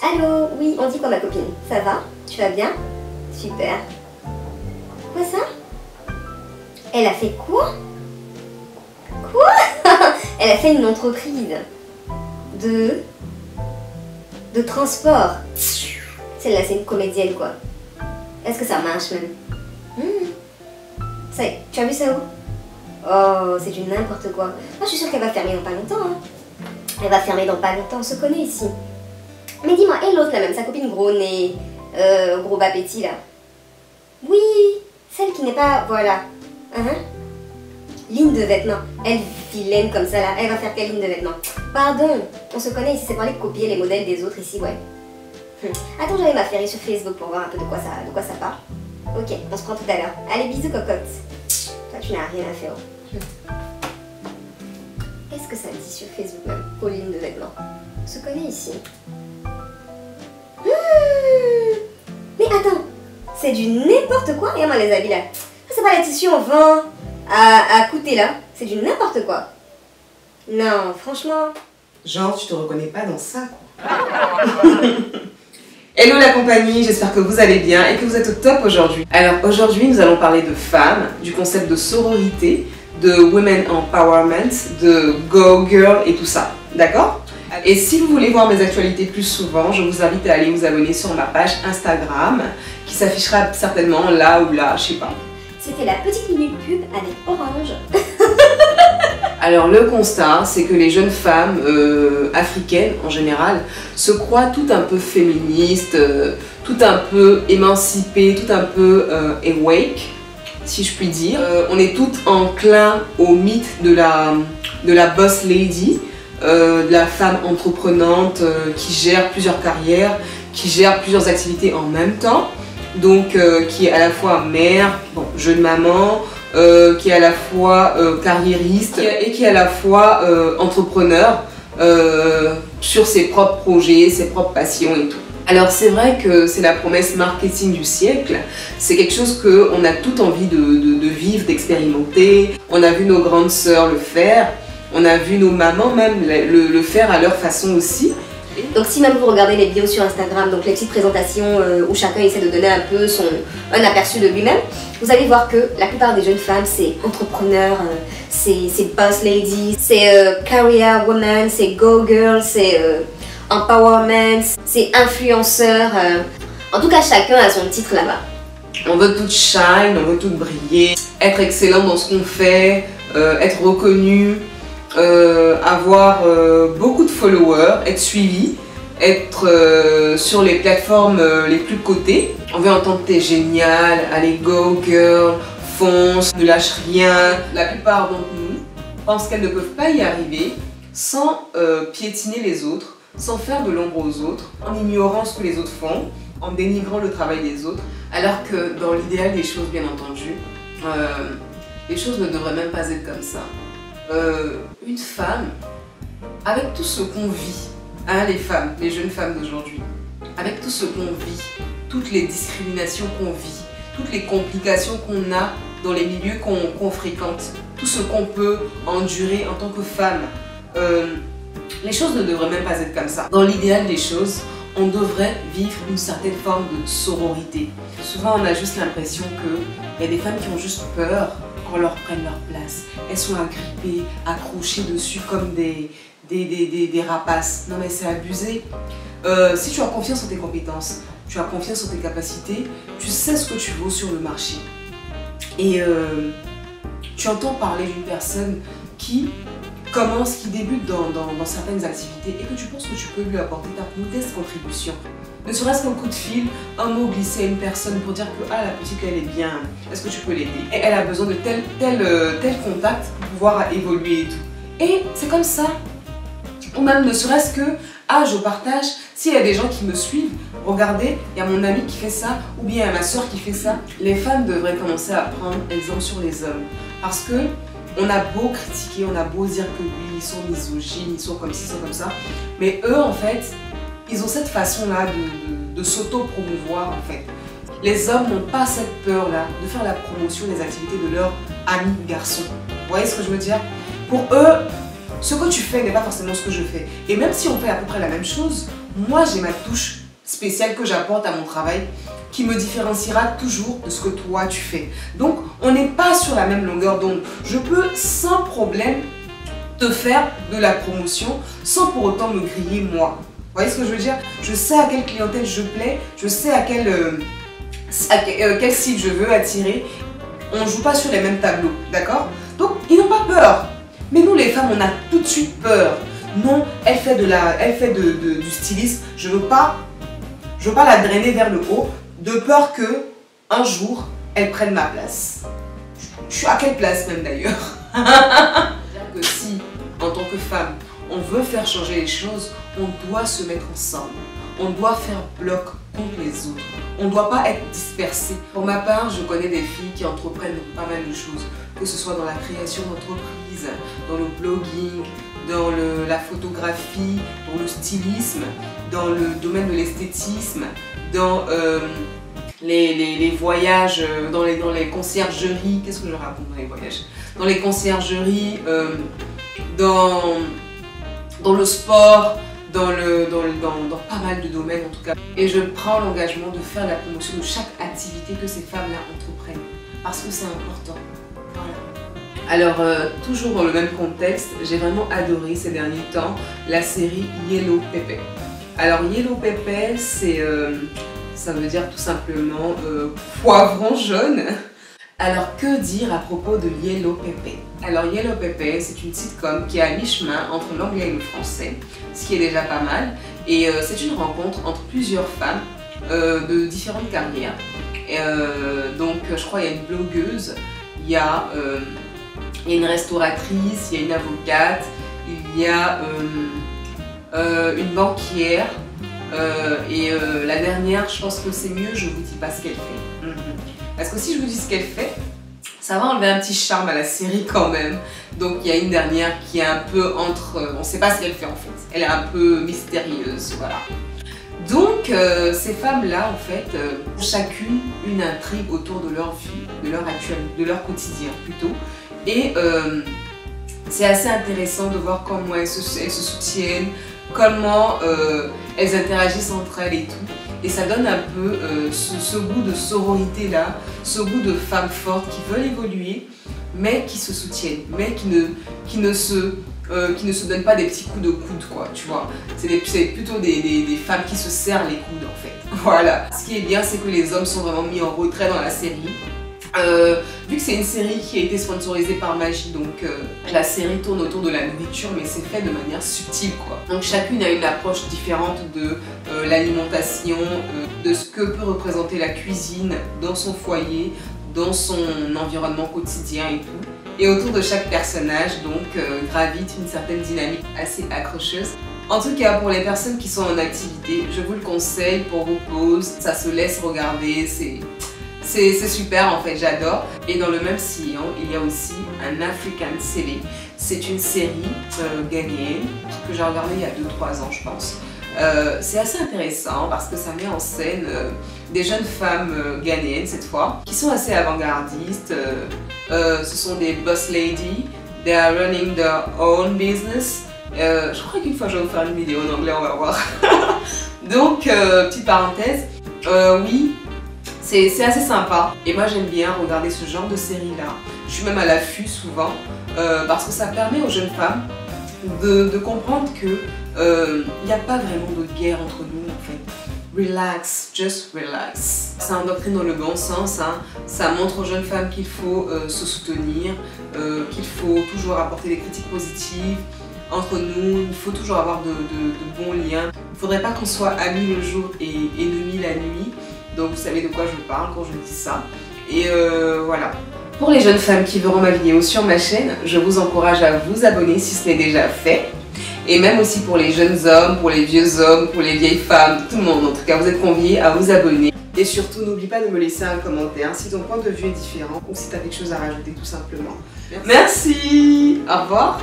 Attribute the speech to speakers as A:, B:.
A: Allô, oui, on dit quoi ma copine? Ça va? Tu vas bien? Super. Quoi ça? Elle a fait quoi? Quoi? Elle a fait une entreprise de transport. Celle-là, c'est une comédienne quoi. Est-ce que ça marche même? Ça y est, tu as vu ça où? Oh, c'est du n'importe quoi. Moi, je suis sûre qu'elle va fermer dans pas longtemps. Hein. Elle va fermer dans pas longtemps, on se connaît ici. Mais dis-moi, et l'autre là même, sa copine gros nez, gros bas-pétit là? Oui, celle qui n'est pas... Voilà. Ligne de vêtements. Elle vilaine comme ça là, elle va faire quelle ligne de vêtements? Pardon, on se connaît ici, c'est pour aller copier les modèles des autres ici, ouais. Attends, j'allais m'affairer sur Facebook pour voir un peu de quoi ça parle. Ok, on se prend tout à l'heure. Allez, bisous cocotte. Toi, tu n'as rien à faire. Qu'est-ce que ça dit sur Facebook même? Pour les lignes de vêtements. On se connaît ici. Mais attends, c'est du n'importe quoi. Regarde-moi les habits là. C'est pas les tissus en vent à coûter là. C'est du n'importe quoi. Non, franchement.
B: Genre, tu te reconnais pas dans ça, quoi. Hello la compagnie, j'espère que vous allez bien et que vous êtes au top aujourd'hui. Alors aujourd'hui, nous allons parler de femmes, du concept de sororité, de women empowerment, de go girl et tout ça. D'accord? Et si vous voulez voir mes actualités plus souvent, je vous invite à aller vous abonner sur ma page Instagram qui s'affichera certainement là ou là, je sais pas.
A: C'était la petite minute pub avec Orange.
B: Alors le constat, c'est que les jeunes femmes africaines en général se croient tout un peu féministes, tout un peu émancipées, tout un peu awake, si je puis dire. On est toutes enclins au mythe de la boss lady, de la femme entreprenante qui gère plusieurs carrières, qui gère plusieurs activités en même temps. Donc qui est à la fois mère, bon, jeune maman, qui est à la fois carriériste et qui est à la fois entrepreneur sur ses propres projets, ses propres passions et tout. Alors c'est vrai que c'est la promesse marketing du siècle, c'est quelque chose qu'on a toute envie de vivre, d'expérimenter. On a vu nos grandes sœurs le faire, on a vu nos mamans même le faire à leur façon aussi.
A: Donc si même vous regardez les vidéos sur Instagram, donc les petites présentations où chacun essaie de donner un peu un aperçu de lui-même, vous allez voir que la plupart des jeunes femmes c'est entrepreneur, c'est boss lady, c'est career woman, c'est go girl, c'est empowerment, c'est influenceur. En tout cas chacun a son titre là-bas.
B: On veut toutes shine, on veut toutes briller, être excellent dans ce qu'on fait, être reconnu. Avoir beaucoup de followers, être suivi, être sur les plateformes les plus cotées. On veut entendre t'es génial, allez go girl, fonce, ne lâche rien. La plupart d'entre nous pensent qu'elles ne peuvent pas y arriver sans piétiner les autres, sans faire de l'ombre aux autres, en ignorant ce que les autres font, en dénigrant le travail des autres. Alors que dans l'idéal des choses, bien entendu, les choses ne devraient même pas être comme ça. Une femme, avec tout ce qu'on vit, hein, les femmes, les jeunes femmes d'aujourd'hui, avec tout ce qu'on vit, toutes les discriminations qu'on vit, toutes les complications qu'on a dans les milieux qu'on fréquente, tout ce qu'on peut endurer en tant que femme, les choses ne devraient même pas être comme ça. Dans l'idéal des choses, on devrait vivre une certaine forme de sororité. Souvent, on a juste l'impression qu'il y a des femmes qui ont juste peur qu'on leur prenne leur place. Elles sont agrippées, accrochées dessus comme des rapaces. Non mais c'est abusé. Si tu as confiance en tes compétences, tu as confiance en tes capacités, tu sais ce que tu vaux sur le marché. Et tu entends parler d'une personne qui commence, qui débute dans certaines activités et que tu penses que tu peux lui apporter ta modeste contribution. Ne serait-ce qu'un coup de fil, un mot glissé à une personne pour dire que ah, la petite elle est bien, est-ce que tu peux l'aider? Et elle a besoin de tel contact pour pouvoir évoluer et tout. Et c'est comme ça. Ou même ne serait-ce que, ah je partage, s'il y a des gens qui me suivent, regardez, il y a mon ami qui fait ça, ou bien il y a ma soeur qui fait ça. Les femmes devraient commencer à prendre exemple sur les hommes. Parce que on a beau critiquer, on a beau dire que oui, ils sont misogynes, ils sont comme ci, ils sont comme ça. Mais eux en fait, ils ont cette façon-là de s'auto-promouvoir en fait. Les hommes n'ont pas cette peur-là de faire la promotion des activités de leurs amis garçons. Vous voyez ce que je veux dire? Pour eux, ce que tu fais n'est pas forcément ce que je fais. Et même si on fait à peu près la même chose, moi j'ai ma touche spéciale que j'apporte à mon travail qui me différenciera toujours de ce que toi tu fais. Donc on n'est pas sur la même longueur d'onde. Je peux sans problème te faire de la promotion sans pour autant me griller moi. Vous voyez ce que je veux dire? Je sais à quelle clientèle je plais, je sais à quel cible je veux attirer. On ne joue pas sur les mêmes tableaux, d'accord? Donc ils n'ont pas peur. Mais nous les femmes, on a tout de suite peur. Non, elle fait du stylisme, je veux pas la drainer vers le haut, de peur que un jour elle prenne ma place. Je suis à quelle place même d'ailleurs? C'est-à-dire que si, en tant que femme, on veut faire changer les choses, on doit se mettre ensemble. On doit faire bloc contre les autres. On ne doit pas être dispersé. Pour ma part, je connais des filles qui entreprennent pas mal de choses, que ce soit dans la création d'entreprises, dans le blogging, dans la photographie, dans le stylisme, dans le domaine de l'esthétisme, dans les voyages, dans les conciergeries. Qu'est-ce que je raconte dans les voyages? Dans les conciergeries, dans le sport, dans pas mal de domaines en tout cas. Et je prends l'engagement de faire la promotion de chaque activité que ces femmes-là entreprennent. Parce que c'est important. Voilà. Alors, toujours dans le même contexte, j'ai vraiment adoré ces derniers temps la série Yellow Pepper. Alors, Yellow Pepper, ça veut dire tout simplement poivron jaune. Alors, que dire à propos de Yellow Pepper? Alors, Yellow Pepper, c'est une sitcom qui est à mi-chemin entre l'anglais et le français, ce qui est déjà pas mal. Et c'est une rencontre entre plusieurs femmes de différentes carrières. Et, donc, je crois qu'il y a une blogueuse, il y a une restauratrice, il y a une avocate, il y a une banquière. Et la dernière, je pense que c'est mieux, je vous dis pas ce qu'elle fait. Parce que si je vous dis ce qu'elle fait, ça va enlever un petit charme à la série quand même. Donc il y a une dernière qui est un peu entre... on ne sait pas ce qu'elle fait en fait. Elle est un peu mystérieuse, voilà. Donc ces femmes-là, en fait, ont chacune une intrigue autour de leur vie, de leur actuel, de leur quotidien plutôt. Et c'est assez intéressant de voir comment elles se soutiennent, comment elles interagissent entre elles et tout. Et ça donne un peu ce goût de sororité là, ce goût de femmes fortes qui veulent évoluer, mais qui se soutiennent, mais qui ne se donnent pas des petits coups de coude, quoi, tu vois. C'est plutôt des femmes qui se serrent les coudes en fait. Voilà. Ce qui est bien, c'est que les hommes sont vraiment mis en retrait dans la série. Vu que c'est une série qui a été sponsorisée par Maggi, donc la série tourne autour de la nourriture, mais c'est fait de manière subtile, quoi. Donc chacune a une approche différente de l'alimentation, de ce que peut représenter la cuisine dans son foyer, dans son environnement quotidien et tout. Et autour de chaque personnage, donc, gravite une certaine dynamique assez accrocheuse. En tout cas, pour les personnes qui sont en activité, je vous le conseille pour vos pauses, ça se laisse regarder, c'est super en fait, j'adore. Et dans le même sillon, il y a aussi un African City. C'est une série ghanéenne que j'ai regardée il y a 2-3 ans je pense. C'est assez intéressant parce que ça met en scène des jeunes femmes ghanéennes cette fois, qui sont assez avant-gardistes. Ce sont des boss ladies, they are running their own business. Je crois qu'une fois je vais vous faire une vidéo en anglais, on va voir. Donc, petite parenthèse, oui. C'est assez sympa et moi j'aime bien regarder ce genre de série là. Je suis même à l'affût souvent parce que ça permet aux jeunes femmes de comprendre que il n'y a pas vraiment de guerre entre nous en fait. Relax, just relax. Ça endoctrine dans le bon sens, hein. Ça montre aux jeunes femmes qu'il faut se soutenir, qu'il faut toujours apporter des critiques positives entre nous, il faut toujours avoir de bons liens. Il ne faudrait pas qu'on soit amis le jour et ennemis la nuit. Donc vous savez de quoi je parle quand je dis ça. Et voilà. Pour les jeunes femmes qui verront ma vidéo sur ma chaîne, je vous encourage à vous abonner si ce n'est déjà fait. Et même aussi pour les jeunes hommes, pour les vieux hommes, pour les vieilles femmes, tout le monde. En tout cas, vous êtes conviés à vous abonner. Et surtout, n'oublie pas de me laisser un commentaire si ton point de vue est différent ou si tu as quelque chose à rajouter tout simplement. Merci. Au revoir.